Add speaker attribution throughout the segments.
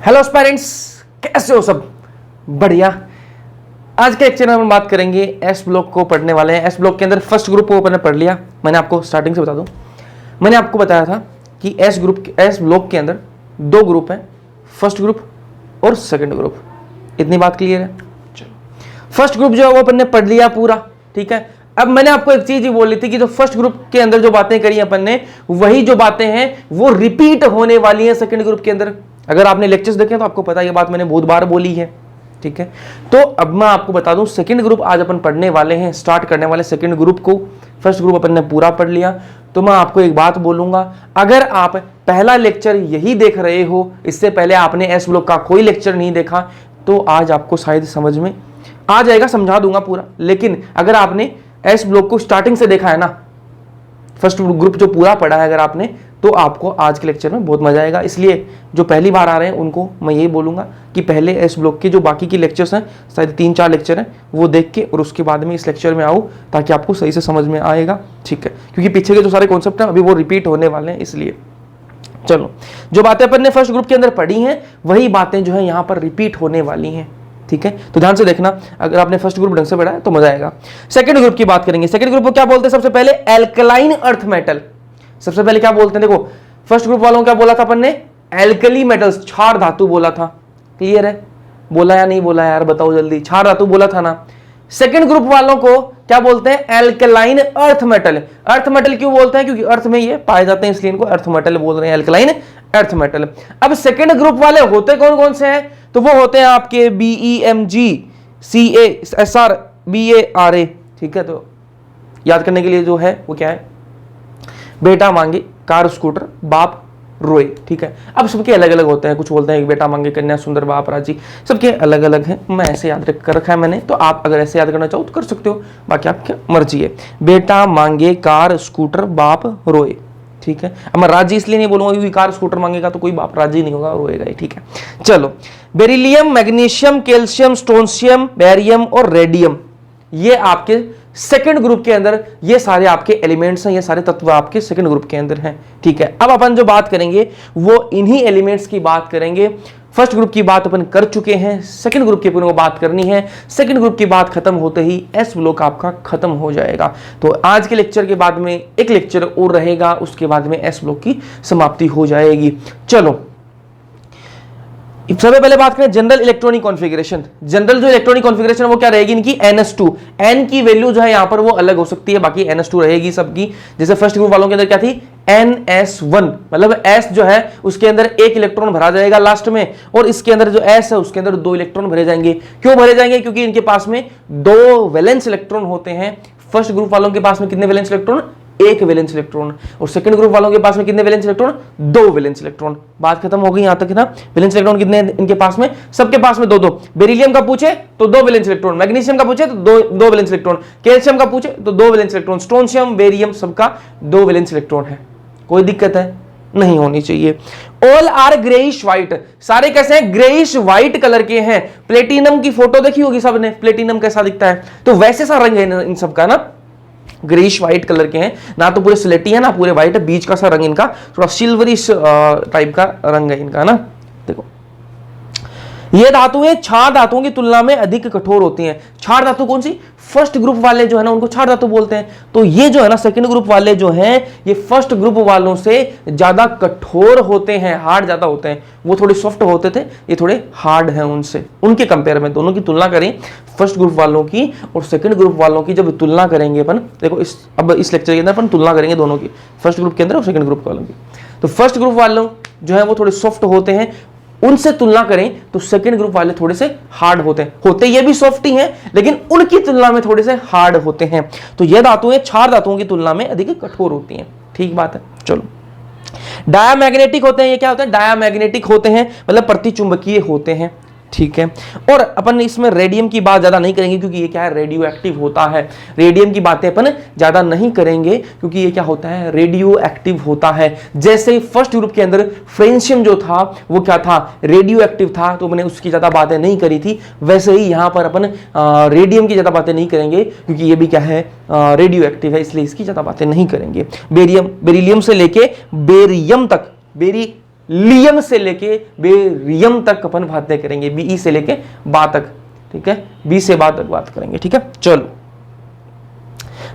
Speaker 1: Hello parents, कैसे हो सब? बढ़िया। आज के लेक्चर में हम बात करेंगे एस ब्लॉक को पढ़ने वाले हैं। एस ब्लॉक के अंदर फर्स्ट ग्रुप को मैंने पढ़ लिया। मैंने आपको स्टार्टिंग से बता दूं, मैंने आपको बताया था कि एस ब्लॉक के अंदर दो ग्रुप हैं, फर्स्ट ग्रुप और सेकंड ग्रुप। इतनी बात क्लियर है? चलो, फर्स्ट ग्रुप जो है वो अपन ने पढ़ लिया पूरा, ठीक है। अब मैंने आपको एक चीज ही बोली थी कि जो फर्स्ट ग्रुप के अंदर जो बातें करी अपन ने, वही जो बातें हैं वो रिपीट होने वाली हैं सेकंड ग्रुप के अंदर। अगर आपने लेक्चर्स देखे तो आपको पता है ये बात मैंने बहुत बार बोली है, ठीक है। तो अब मैं आपको बता दूं, सेकंड ग्रुप आज अपन पढ़ने वाले हैं, स्टार्ट करने वाले सेकंड ग्रुप को। फर्स्ट ग्रुप अपन ने पूरा पढ़ लिया। तो मैं आपको एक बात बोलूंगा, अगर आप पहला लेक्चर यही देख रहे हो, इससे पहले आपने एस ब्लॉक का कोई लेक्चर नहीं देखा, तो आज आपको शायद समझ में आ जाएगा, समझा दूंगा पूरा। लेकिन अगर आपने एस ब्लॉक को स्टार्टिंग से देखा है ना, फर्स्ट ग्रुप जो पूरा पढ़ा है अगर आपने, तो आपको आज के लेक्चर में बहुत मजा आएगा। इसलिए जो पहली बार आ रहे हैं उनको मैं यही बोलूंगा कि पहले एस ब्लॉक के जो बाकी के लेक्चर्स हैं, शायद 3-4 लेक्चर हैं, वो देख के और उसके बाद में इस लेक्चर में आओ, ताकि आपको सही से समझ में आएगा, ठीक है। क्योंकि पीछे के जो सारे कॉन्सेप्ट हैं अभी वो रिपीट होने वाले हैं, इसलिए चलो, जो बातें अपन ने फर्स्ट ग्रुप के अंदर पढ़ी हैं वही बातें जो है यहाँ पर रिपीट होने वाली हैं, ठीक है। तो ध्यान से देखना, अगर आपने फर्स्ट ग्रुप ढंग से पढ़ा है तो मजा आएगा। सेकंड ग्रुप की बात करेंगे। सेकंड ग्रुप को क्या बोलते हैं? सबसे पहले एल्कलाइन अर्थ मेटल। सबसे पहले क्या बोलते हैं? देखो, फर्स्ट ग्रुप वालों को क्या बोला था अपन ने? एल्कली मेटल्स, क्षार धातु बोला था। क्लियर है? बोला या नहीं बोला यार, बताओ जल्दी। क्षार धातु बोला था ना। सेकंड ग्रुप वालों को क्या बोलते हैं? Alkaline earth metal. Earth metal क्यों बोलते हैं? क्योंकि अर्थ में ये पाए जाते हैं, इसलिए इनको अर्थ मेटल बोल रहे हैं, एल्कलाइन अर्थ मेटल। अब सेकंड ग्रुप वाले होते कौन कौन से हैं? तो वो होते हैं आपके BeMg, CaSr, Ba, Ra, ठीक है। तो याद करने के लिए जो है वो क्या है? बेटा मांगे, कार, स्कूटर, बाप, रोए, ठीक है। अब सबके अलग अलग होते हैं। कुछ बोलते हैं बेटा मांगे, कन्या, सुंदर, बाप, राजी। सबके अलग अलग हैं। मैं ऐसे याद कर रखा है मैंने, तो आप अगर ऐसे याद करना चाहो तो कर सकते हो, बाकी आपकी मर्जी है। बेटा मांगे, कार, स्कूटर, बाप, रोए, ठीक है। अब मैं राजी इसलिए नहीं बोलूंगा क्योंकि कार स्कूटर मांगेगा तो कोई बाप राजी नहीं होगा, रोएगा ही, ठीक है। चलो, beryllium, magnesium, calcium, strontium, barium और रेडियम, ये आपके सेकंड ग्रुप के अंदर, ये सारे आपके एलिमेंट्स हैं, ये सारे तत्व आपके सेकंड ग्रुप के अंदर हैं, ठीक है। अब अपन जो बात करेंगे वो इन्हीं एलिमेंट्स की बात करेंगे। फर्स्ट ग्रुप की बात अपन कर चुके हैं, सेकंड ग्रुप की अपन को बात करनी है। सेकंड ग्रुप की बात खत्म होते ही एस ब्लॉक आपका खत्म हो जाएगा। तो आज के लेक्चर के बाद में एक लेक्चर और रहेगा, उसके बाद में एस ब्लॉक की समाप्ति हो जाएगी। चलो, सबसे पहले बात करें जनरल इलेक्ट्रॉनिक कॉन्फ़िगरेशन। जनरल जो इलेक्ट्रॉनिक कॉन्फ़िगरेशन वो क्या रहेगी? इनकी NS2। N की वैल्यू जो है यहां पर वो अलग हो सकती है, बाकी NS2 रहेगी सबकी। जैसे फर्स्ट ग्रुप वालों के अंदर क्या थी? NS1, मतलब S जो है उसके अंदर एक इलेक्ट्रॉन भरा जाएगा लास्ट में, और इसके अंदर जो S है उसके अंदर 2 इलेक्ट्रॉन भरे जाएंगे। क्यों भरे जाएंगे? क्योंकि इनके पास में 2 वैलेंस इलेक्ट्रॉन होते हैं। फर्स्ट ग्रुप वालों के पास में कितने वैलेंस इलेक्ट्रॉन? 1 valence electron. और सेकंड ग्रुप वालों के पास में कितने वैलेंस इलेक्ट्रॉन? 2 valence electron. बात खत्म हो गई यहां तक ना। वैलेंस इलेक्ट्रॉन कितने इनके पास में? सबके पास में 2-2। बेरिलियम का पूछे तो 2 वैलेंस इलेक्ट्रॉन, मैग्नीशियम का पूछे तो 2 वैलेंस इलेक्ट्रॉन, कैल्शियम का पूछे तो 2 वैलेंस इलेक्ट्रॉन, स्ट्रोंशियम, बेरियम सबका 2 वैलेंस इलेक्ट्रॉन है। कोई दिक्कत है? नहीं होनी चाहिए। ऑल आर ग्रेइश व्हाइट, सारे कैसे हैं? ग्रेइश व्हाइट कलर के हैं। प्लेटिनम की फोटो देखी होगी सबने, प्लेटिनम कैसा दिखता है, तो वैसे सा रंग है इन सबका ना, ग्रेइश व्हाइट कलर के हैं। ना तो पूरे स्लेटी है ना पूरे व्हाइट है, बीच का सा रंग इनका थोड़ा सिल्वरिश टाइप का रंग है इनका ना। देखो, ये धातुएं क्षार धातुओं की तुलना में अधिक कठोर होती हैं। क्षार धातु कौन सी? फर्स्ट ग्रुप वाले जो है ना उनको क्षार धातु बोलते हैं। तो ये जो है ना सेकंड ग्रुप वाले जो हैं ये फर्स्ट ग्रुप वालों से ज्यादा कठोर होते हैं, हार्ड ज्यादा होते हैं। वो थोड़े सॉफ्ट होते थे, ये थोड़े हार्ड हैं उनसे, उनके कंपेयर में। दोनों की तुलना करें, फर्स्ट ग्रुप वालों की और सेकंड ग्रुप वालों की जब तुलना करेंगे अपन, देखो अब इस लेक्चर के अंदर अपन तुलना करेंगे दोनों की, फर्स्ट ग्रुप के अंदर और सेकंड ग्रुप वालों की। तो फर्स्ट ग्रुप वालों जो है वो थोड़े सॉफ्ट होते हैं, उनसे तुलना करें तो सेकंड ग्रुप वाले थोड़े से हार्ड होते ये भी सॉफ्ट ही हैं, लेकिन उनकी तुलना में थोड़े से हार्ड होते हैं। तो ये धातुएं क्षार धातुओं की तुलना में अधिक कठोर होती हैं, ठीक बात है। चलो, डायामैग्नेटिक होते हैं। ये क्या होते हैं? डायामैग्नेटिक होते हैं, मतलब प्रतिचुंबकीय होते हैं, ठीक है। और अपन इसमें रेडियम की बात ज्यादा नहीं करेंगे क्योंकि ये क्या है? रेडियो एक्टिव होता है। रेडियम की बातें अपन ज्यादा नहीं करेंगे क्योंकि ये क्या होता है? रेडियो एक्टिव होता है। जैसे फर्स्ट ग्रुप के अंदर फ्रेंशियम जो था वो क्या था? रेडियो एक्टिव था, तो मैंने उसकी ज्यादा बातें नहीं करी थी। वैसे ही यहां पर अपन रेडियम की ज्यादा बातें नहीं करेंगे क्योंकि ये भी क्या है? रेडियो एक्टिव है, इसलिए इसकी ज्यादा बातें नहीं करेंगे। बेरिलियम से लेके बेरियम तक, लियम से लेके बेरियम तक अपन बातें करेंगे, बीई से लेके बा तक, ठीक है, बी से बा तक बात करेंगे, ठीक है। चलो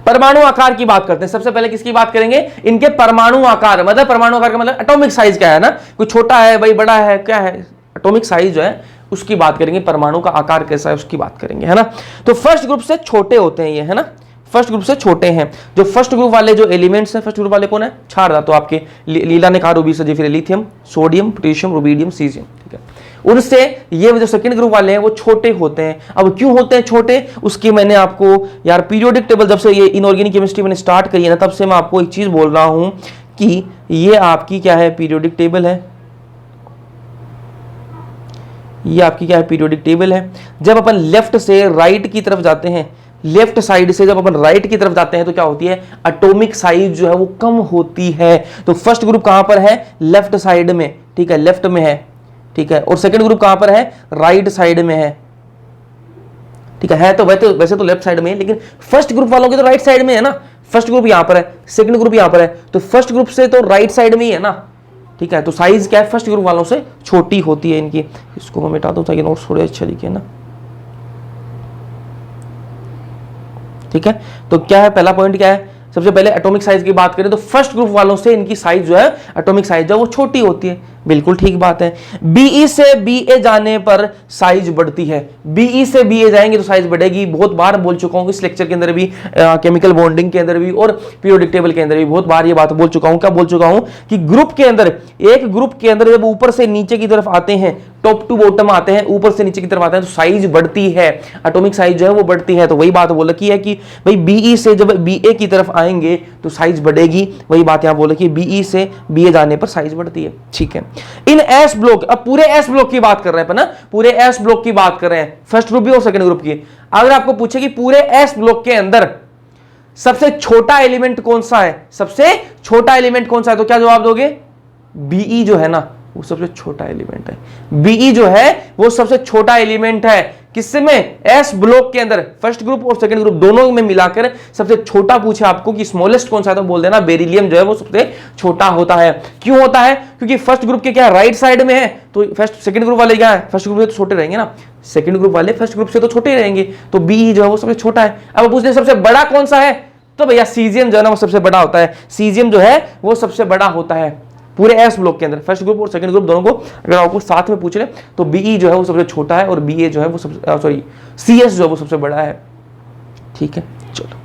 Speaker 1: परमाणु आकार की बात करते हैं। सबसे पहले किसकी बात करेंगे, इनके परमाणु आकार, मतलब परमाणु आकार का मतलब एटॉमिक साइज क्या है ना, कोई छोटा है भाई, बड़ा है, क्या है, एटॉमिक साइज जो है उसकी बात करेंगे, परमाणु का आकार कैसा है उसकी बात करेंगे, है ना। तो फर्स्ट ग्रुप से छोटे होते हैं ये, है ना, फर्स्ट ग्रुप से छोटे हैं। जो फर्स्ट ग्रुप वाले जो एलिमेंट्स हैं, फर्स्ट ग्रुप वाले कौन है, क्षार धातु, आपके लीला ने कहा रूबी सजी, फिर lithium, sodium, potassium, rubidium, caesium, ठीक है। उनसे ये जो सेकंड ग्रुप वाले हैं वो छोटे होते हैं। अब क्यों होते हैं छोटे, उसकी मैंने आपको यार पीरियोडिक टेबल, जब से ये इनऑर्गेनिक केमिस्ट्री मैंने स्टार्ट करी है ना, तब से मैं आपको एक चीज बोल रहा हूं कि ये आपकी क्या है, पीरियोडिक टेबल है, ये आपकी क्या है, पीरियोडिक टेबल है। जब अपन लेफ्ट से राइट की तरफ जाते हैं, लेफ्ट साइड से जब अपन राइट की तरफ जाते हैं तो क्या होती है, एटॉमिक साइज जो है वो कम होती है। तो फर्स्ट ग्रुप कहां पर है, लेफ्ट साइड में, ठीक है, लेफ्ट में है, ठीक है। और सेकंड ग्रुप कहां पर है, राइट साइड में है, ठीक है। तो वैसे तो लेफ्ट साइड में है, लेकिन फर्स्ट ग्रुप वालों के तो राइट साइड में है ना। फर्स्ट ग्रुप यहां पर है, सेकंड ग्रुप यहां पर है, तो फर्स्ट ग्रुप से तो राइट साइड में ही है ना, ठीक है। तो साइज क्या है, फर्स्ट ग्रुप वालों से छोटी होती है इनकी। इसको मैं मिटा दूं ताकि नोट्स थोड़े अच्छे दिखे ना, ठीक है। तो क्या है, पहला पॉइंट क्या है, सबसे पहले एटॉमिक साइज की बात करें तो फर्स्ट ग्रुप वालों से इनकी साइज जो है, एटॉमिक साइज जो है वो छोटी होती है, बिल्कुल ठीक बात है। बीई से बीए जाने पर साइज बढ़ती है, बीई से बीए जाएंगे तो साइज बढ़ेगी। बहुत बार बोल चुका हूं इस लेक्चर के अंदर भी, केमिकल बॉन्डिंग के अंदर भी और पीरियोडिक टेबल के अंदर भी बहुत बार ये बात बोल चुका हूं। क्या बोल चुका हूं कि ग्रुप के अंदर, एक ग्रुप के अंदर जब ऊपर से नीचे की तरफ आते हैं, टॉप टू बॉटम आते हैं, ऊपर से नीचे की तरफ आते हैं, तो साइज बढ़ती है, एटॉमिक साइज जो है वो बढ़ती है। तो वही बात बोल रखी है कि भाई बीई से जब बीए की तरफ आएंगे तो साइज बढ़ेगी, वही बात यहां बोल रखी है, बीई से बीए जाने पर साइज बढ़ती है, ठीक है। इन एस ब्लॉक, अब पूरे एस ब्लॉक की बात कर रहे हैं ना, पूरे एस ब्लॉक की बात कर रहे हैं, फर्स्ट ग्रुप भी और सेकंड ग्रुप की। अगर आपको पूछे कि पूरे एस ब्लॉक के अंदर सबसे छोटा एलिमेंट कौन सा है, सबसे छोटा एलिमेंट कौन सा है, तो क्या जवाब दोगे, बीई जो है ना वो सबसे छोटा एलिमेंट है। बीई जो है वो सबसे छोटा एलिमेंट है, किससे में, एस ब्लॉक के अंदर, फर्स्ट ग्रुप और सेकंड ग्रुप दोनों में मिलाकर सबसे छोटा पूछे आपको कि स्मॉलेस्ट कौन सा है, तो बोल देना बेरिलियम जो है वो सबसे छोटा होता है। क्यों होता है, क्योंकि फर्स्ट ग्रुप के क्या राइट साइड में है, तो फर्स्ट सेकंड ग्रुप वाले क्या है, फर्स्ट ग्रुप से तो छोटे रहेंगे ना, सेकंड ग्रुप वाले फर्स्ट ग्रुप से तो छोटे रहेंगे, तो बीई जो है वो सबसे छोटा है। अब पूछते सबसे बड़ा कौन सा है, तो भैया सीजियम जो है ना वो सबसे बड़ा होता है, सीजियम जो है वो सबसे बड़ा होता है पूरे एस ब्लॉक के अंदर। फर्स्ट ग्रुप और सेकंड ग्रुप दोनों को अगर आपको साथ में पूछ ले तो बीई जो है वो सबसे छोटा है और बीए जो है वो सबसे, सॉरी सीएस जो है वो सबसे बड़ा है, ठीक है। चलो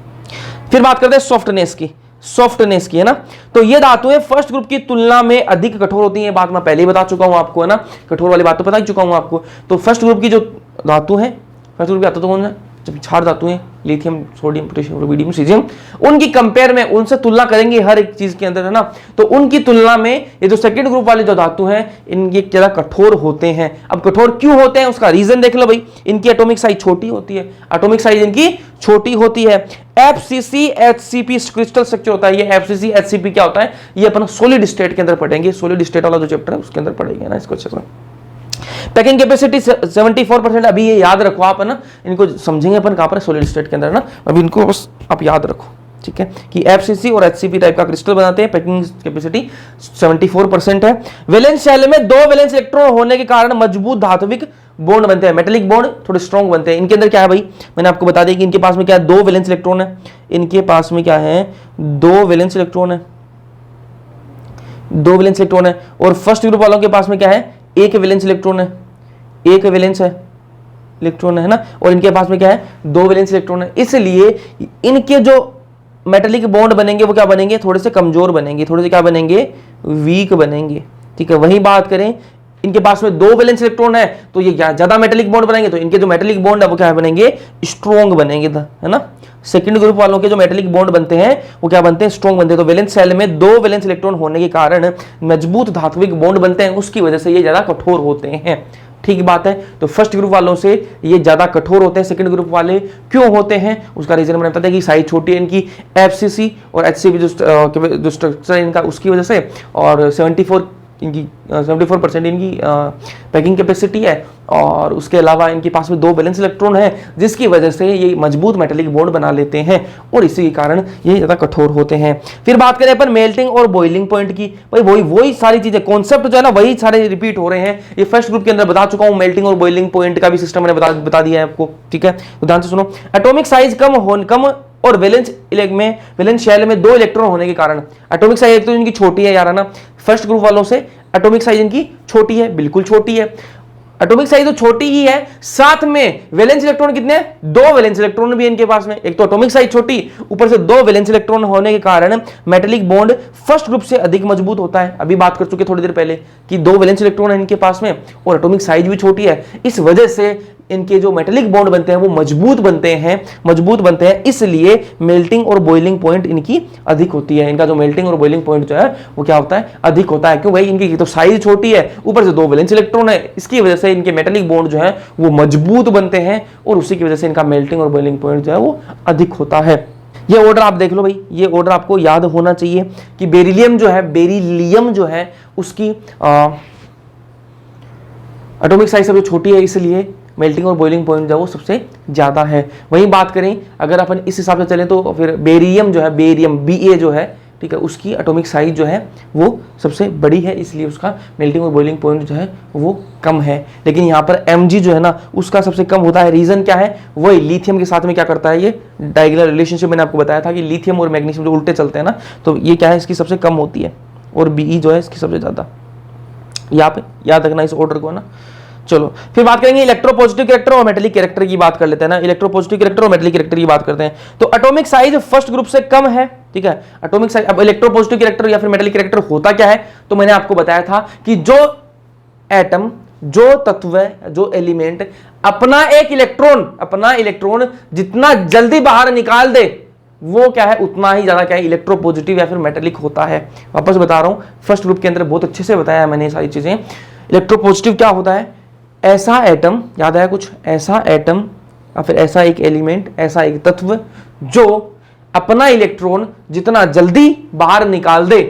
Speaker 1: फिर बात करते हैं सॉफ्टनेस की, सॉफ्टनेस की, है ना। तो ये धातुएं फर्स्ट ग्रुप की तुलना में अधिक कठोर होती हैं, बात मैं पहले ही बता चुका हूं आपको, है ना, कठोर वाली बात तो बता ही चुका हूं आपको। तो फर्स्ट ग्रुप की जो धातु है, फर्स्ट ग्रुप की धातु तो कौन है, जब क्षार धातु हैं, lithium, sodium, potassium, rubidium, caesium, उनकी कंपेयर में, उनसे तुलना करेंगे हर एक चीज के अंदर, है ना। तो उनकी तुलना में ये जो सेकंड ग्रुप वाले जो धातु हैं इनके ज्यादा कठोर होते हैं। अब कठोर क्यों होते हैं उसका रीजन देख लो भाई, इनकी एटॉमिक साइज छोटी होती है, एटॉमिक साइज इनकी छोटी होती है। एफसीसी एचसीपी क्रिस्टल स्ट्रक्चर होता है, ये एफसीसी एचसीपी क्या होता है, ये अपन सॉलिड स्टेट के अंदर पढ़ेंगे, सॉलिड स्टेट वाला जो चैप्टर है उसके अंदर पढ़ेंगे ना इसको अच्छे से। पैकिंग कैपेसिटी 74%, अभी ये याद रखो आप, है ना, इनको समझेंगे अपन कहां पर, सॉलिड स्टेट के अंदर ना, अभी इनको बस आप याद रखो, ठीक है, कि एफसीसी और एचसीपी टाइप का क्रिस्टल बनाते हैं। पैकिंग कैपेसिटी 74% है। वैलेंस शेल में 2 वैलेंस इलेक्ट्रॉन होने के कारण मजबूत धात्विक बॉन्ड बनते हैं, मेटेलिक बॉन्ड थोड़े स्ट्रॉन्ग बनते हैं। इनके अंदर क्या है भाई, मैंने आपको बता दिया कि इनके पास में क्या है, 2 वैलेंस इलेक्ट्रॉन है, इनके पास में क्या है, 2 वैलेंस इलेक्ट्रॉन है, 2 वैलेंस इलेक्ट्रॉन है। और फर्स्ट ग्रुप वालों के पास में क्या है, 1 वैलेंस इलेक्ट्रॉन है, 1 वैलेंस है इलेक्ट्रॉन है ना, और इनके पास में क्या है, 2 वैलेंस इलेक्ट्रॉन है। इसलिए इनके जो मेटेलिक बॉन्ड बनेंगे वो क्या बनेंगे, थोड़े से कमजोर बनेंगे, थोड़े से क्या बनेंगे, वीक बनेंगे, ठीक है। वही बात करें, इनके पास में 2 वैलेंस इलेक्ट्रॉन है तो ये क्या ज्यादा मेटेलिक बॉन्ड बनाएंगे, तो इनके जो मेटेलिक बॉन्ड है वो क्या बनेंगे, स्ट्रॉन्ग बनेंगे, है ना। सेकंड ग्रुप वालों के जो मेटेलिक बॉन्ड बनते हैं वो क्या बनते हैं, स्ट्रॉन्ग बनते हैं। तो वैलेंस शेल में 2 वैलेंस इलेक्ट्रॉन होने के कारण मजबूत धात्विक बॉन्ड बनते हैं, उसकी वजह से ये ज्यादा कठोर होते हैं, ठीक बात है। तो फर्स्ट ग्रुप वालों से ये ज्यादा कठोर होते हैं, सेकंड ग्रुप वाले क्यों होते हैं उसका रीजन मैंने बताया कि साइज छोटी है इनकी, एफसीसी और एचसीपी जो स्ट्रक्चर इनका उसकी वजह से, और 74 इनकी 74% इनकी पैकिंग कैपेसिटी है, और उसके अलावा इनके पास में 2 वैलेंस इलेक्ट्रॉन है, जिसकी वजह से ये मजबूत मेटेलिक बॉन्ड बना लेते हैं और इसी के कारण ये ज़्यादा कठोर होते हैं। फिर बात करें अपन मेल्टिंग और बॉइलिंग पॉइंट की, भाई वही सारी चीज़ें, कॉन्सेप्ट जो है ना वही सारे रिपीट हो रहे हैं। ये फर्स्ट ग्रुप के अंदर बता चुका हूँ, मेल्टिंग और बॉइलिंग पॉइंट का भी सिस्टम मैंने बता दिया है आपको, ठीक है। तो ध्यान से सुनो, एटॉमिक साइज कम और वैलेंस शेल में 2 इलेक्ट्रॉन होने के कारण एटॉमिक साइज एक तो इनकी छोटी है यार, है ना, फर्स्ट ग्रुप वालों से एटॉमिक साइज इनकी छोटी है, बिल्कुल छोटी है। एटॉमिक साइज तो छोटी ही है, साथ में वैलेंस इलेक्ट्रॉन कितने हैं? 2 वैलेंस इलेक्ट्रॉन भी इनके पास में। एक तो एटॉमिक साइज छोटी, ऊपर से 2 वैलेंस इलेक्ट्रॉन होने के कारण मेटेलिक बॉन्ड फर्स्ट ग्रुप से अधिक मजबूत होता है। अभी बात कर चुके थोड़ी देर पहले कि 2 वैलेंस इलेक्ट्रॉन है इनके पास में और एटॉमिक साइज भी छोटी है, इस वजह से इनके जो मेटेलिक बॉन्ड बनते हैं वो मजबूत बनते हैं, इसलिए मेल्टिंग और बॉइलिंग पॉइंट इनकी अधिक होती है। इनका जो मेल्टिंग और बॉइलिंग पॉइंट जो है वो क्या होता है? अधिक होता है। क्यों भाई? इनकी तो साइज छोटी है, ऊपर से 2 वैलेंस इलेक्ट्रॉन है, इसकी वजह से इनके मेटेलिक बॉन्ड जो है वो मजबूत बनते हैं और उसी की वजह से इनका मेल्टिंग और बॉइलिंग पॉइंट जो है वो अधिक होता है। ये ऑर्डर आप देख लो भाई, ये ऑर्डर आपको याद होना चाहिए कि बेरिलियम जो है उसकी एटॉमिक साइज सबसे छोटी है, इसलिए मेल्टिंग और बॉइलिंग पॉइंट जो है वो सबसे ज्यादा है। वहीं बात करें अगर अपन इस हिसाब से चलें तो फिर बेरियम Ba जो है, ठीक है, उसकी एटॉमिक साइज जो है वो सबसे बड़ी है, इसलिए उसका मेल्टिंग और बॉइलिंग पॉइंट जो है वो कम है। लेकिन यहाँ पर Mg जो है ना उसका सबसे कम होता है। रीजन क्या है? वही लिथियम के साथ में क्या करता है, ये डायगोनल रिलेशनशिप मैंने आपको बताया था कि लिथियम और मैग्नीशियम जो उल्टे चलते हैं ना, तो ये क्या है, इसकी सबसे कम होती है और Be जो है इसकी सबसे ज्यादा। यहाँ पे याद रखना इस ऑर्डर को ना। चलो फिर बात करेंगे इलेक्ट्रोपॉजिटिव कैरेक्टर और मेटेलिक कैरेक्टर की बात कर लेते हैं ना। इलेक्ट्रोपॉजिटिव कैरेक्टर और मेटेलिक कैरेक्टर की बात करते हैं तो एटॉमिक साइज फर्स्ट ग्रुप से कम है, ठीक है, एटॉमिक साइज। अब इलेक्ट्रोपॉजिटिव कैरेक्टर या फिर मेटेलिक कैरेक्टर होता क्या है? तो मैंने आपको बताया था कि जो एटम, जो तत्व, जो एलिमेंट अपना इलेक्ट्रॉन जितना जल्दी बाहर निकाल दे वो क्या है, उतना ही ज्यादा क्या है, इलेक्ट्रोपॉजिटिव या फिर मेटेलिक होता है। वापस बता रहा हूं, फर्स्ट ग्रुप के अंदर बहुत अच्छे से बताया है मैंने ये सारी चीजें। इलेक्ट्रोपॉजिटिव क्या होता है? ऐसा एटम, याद आया कुछ? ऐसा एटम या फिर ऐसा एक एलिमेंट, ऐसा एक तत्व जो अपना इलेक्ट्रॉन जितना जल्दी बाहर निकाल दे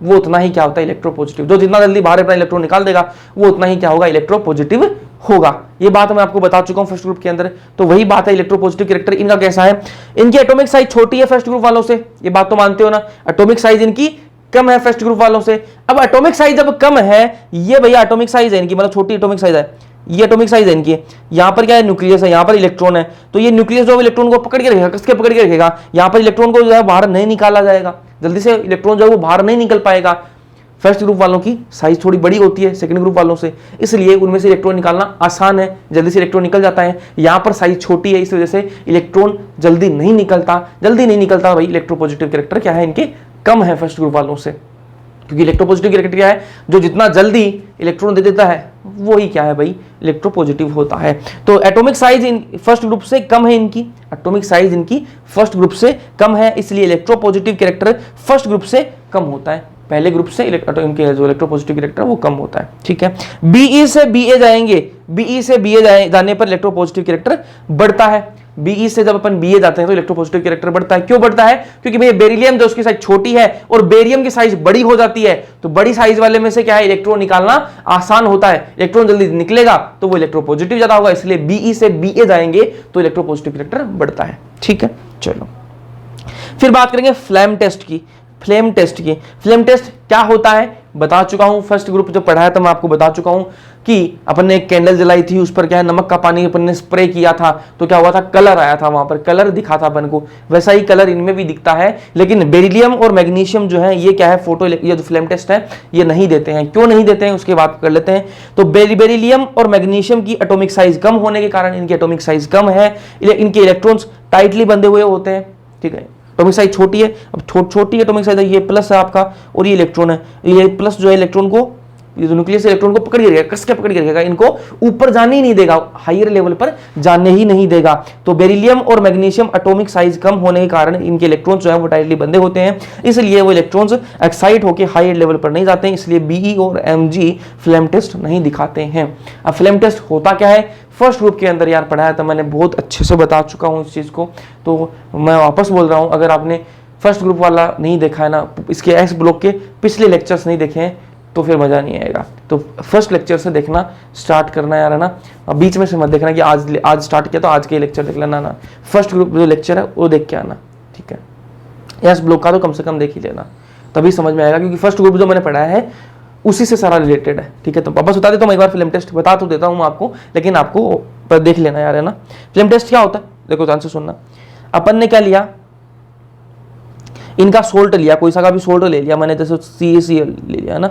Speaker 1: वो उतना ही क्या होता है, इलेक्ट्रोपॉजिटिव। जो जितना जल्दी बाहर अपना इलेक्ट्रॉन निकाल देगा वो उतना ही क्या होगा, इलेक्ट्रोपॉजिटिव होगा। ये बात मैं आपको बता चुका हूं फर्स्ट ग्रुप के अंदर। तो वही बात है इलेक्ट्रोपॉजिटिव कैरेक्टर इनका कैसा है? इनकी एटॉमिक साइज छोटी है फर्स्ट ग्रुप वालों से, ये बात तो मानते हो ना। एटॉमिक साइज इनकी कम है फर्स्ट ग्रुप वालों से। अब एटॉमिक साइज जब कम है, ये भैया एटॉमिक साइज है इनकी, मतलब छोटी एटॉमिक साइज है, ये एटॉमिक साइज है इनकी। यहां पर क्या है, न्यूक्लियस है, यहां पर इलेक्ट्रॉन है, तो ये न्यूक्लियस जो इलेक्ट्रॉन को पकड़ के रखेगा, किसके पकड़ के रखेगा? यहां पर इलेक्ट्रॉन को जो है बाहर नहीं निकाला जाएगा, जल्दी से इलेक्ट्रॉन जो है वो बाहर नहीं निकल पाएगा। फर्स्ट ग्रुप वालों की साइज थोड़ी बड़ी होती है सेकंड ग्रुप वालों से, इसलिए उनमें से इलेक्ट्रॉन निकालना आसान है, जल्दी से इलेक्ट्रॉन निकल जाता है। यहां पर साइज छोटी है, इस वजह से इलेक्ट्रॉन जल्दी नहीं निकलता भाई। इलेक्ट्रोपॉजिटिव कैरेक्टर क्या है, इनके कम है फर्स्ट ग्रुप वालों से, क्योंकि इलेक्ट्रोपॉजिटिव कैरेक्टर क्या है, जो जितना जल्दी इलेक्ट्रॉन दे देता है वो ही क्या है भाई, इलेक्ट्रोपॉजिटिव होता है। तो atomic size in first group से कम है इनकी, एटॉमिक साइज इनकी फर्स्ट ग्रुप से कम है, इसलिए इलेक्ट्रोपॉजिटिव कैरेक्टर फर्स्ट ग्रुप से कम होता है, पहले ग्रुप से इनके जो इलेक्ट्रोपॉजिटिव कैरेक्टर वो कम होता है, ठीक है। Be से Ba जाएंगे, Be से Ba जाने पर इलेक्ट्रोपॉजिटिव कैरेक्टर बढ़ता है। Be से जब अपन Ba जाते हैं तो इलेक्ट्रोपॉजिटिव कैरेक्टर बढ़ता है। क्यों बढ़ता है? क्योंकि भैया बेरिलियम जो उसकी साइज छोटी है और बेरियम की साइज बड़ी हो जाती है, तो बड़ी साइज वाले में से क्या है, इलेक्ट्रॉन निकालना आसान होता है, इलेक्ट्रॉन जल्दी निकलेगा तो वो इलेक्ट्रोपॉजिटिव ज्यादा होगा, इसलिए Be से Ba जाएंगे तो इलेक्ट्रोपॉजिटिव कैरेक्टर बढ़ता है, ठीक है। चलो फिर बात करेंगे फ्लेम टेस्ट की। फ्लेम टेस्ट क्या होता है बता चुका हूं, फर्स्ट ग्रुप जो पढ़ाया था मैं आपको बता चुका हूं कि अपन ने एक कैंडल जलाई थी, उस पर क्या है, नमक का पानी अपन ने स्प्रे किया था, तो क्या हुआ था, कलर आया था, वहां पर कलर दिखा था अपन को। वैसा ही कलर इनमें भी दिखता है, लेकिन बेरिलियम और मैग्नीशियम जो है ये क्या है, फोटो, ये जो फ्लेम टेस्ट है ये नहीं देते हैं। क्यों नहीं देते हैं उसकी बात कर लेते हैं। तो बेरिलियम और मैग्नीशियम की एटॉमिक साइज कम होने के कारण, इनकी एटॉमिक साइज कम है, इनके इलेक्ट्रॉन्स टाइटली बंधे हुए होते हैं, ठीक है। एटॉमिक साइज छोटी है, अब छोटी एटॉमिक साइज है, ये प्लस है आपका और ये इलेक्ट्रॉन है, ये प्लस जो है इलेक्ट्रॉन को, ये जो न्यूक्लियस इलेक्ट्रॉन को पकड़ के रखेगा, कस के पकड़ के रखेगा, इनको ऊपर जाने ही नहीं देगा, हायर लेवल पर जाने ही नहीं देगा। तो बेरिलियम और मैग्नीशियम एटॉमिक साइज कम होने के कारण इनके इलेक्ट्रॉन्स जो है वो टाइटली बंधे होते हैं, इसलिए वो इलेक्ट्रॉन्स एक्साइट होकर हायर लेवल पर नहीं जाते हैं, इसलिए Be और Mg फ्लेम टेस्ट नहीं दिखाते हैं। अब फ्लेम टेस्ट होता क्या है, फर्स्ट ग्रुप के अंदर यार पढ़ाया था मैंने, बहुत अच्छे से बता चुका हूँ इस चीज को, तो मैं वापस बोल रहा हूँ, अगर आपने फर्स्ट ग्रुप वाला नहीं देखा है ना, इसके एक्स ब्लॉक के पिछले लेक्चर्स नहीं देखे हैं तो फिर मज़ा नहीं आएगा। तो फर्स्ट लेक्चर से देखना स्टार्ट करना यार, है ना। बीच में से मत देखना कि आज स्टार्ट किया तो आज के लेक्चर देख लेना ना, फर्स्ट ग्रुप जो लेक्चर है वो देख के आना, ठीक है। एस ब्लॉक का तो कम से कम देख ही लेना, तभी समझ में आएगा, क्योंकि फर्स्ट ग्रुप जो मैंने पढ़ाया है उसी से सारा रिलेटेड है, ठीक है। तो वापस बता देता हूँ, एक बार फिल्म टेस्ट बता तो देता हूँ मैं आपको, लेकिन आपको देख लेना यार, है ना। फिल्म टेस्ट क्या होता है, देखो ध्यान से सुनना। अपन ने क्या लिया, इनका सोल्ट लिया, कोई सा का भी सोल्ट ले लिया मैंने, जैसे CaCl ले लिया, है ना,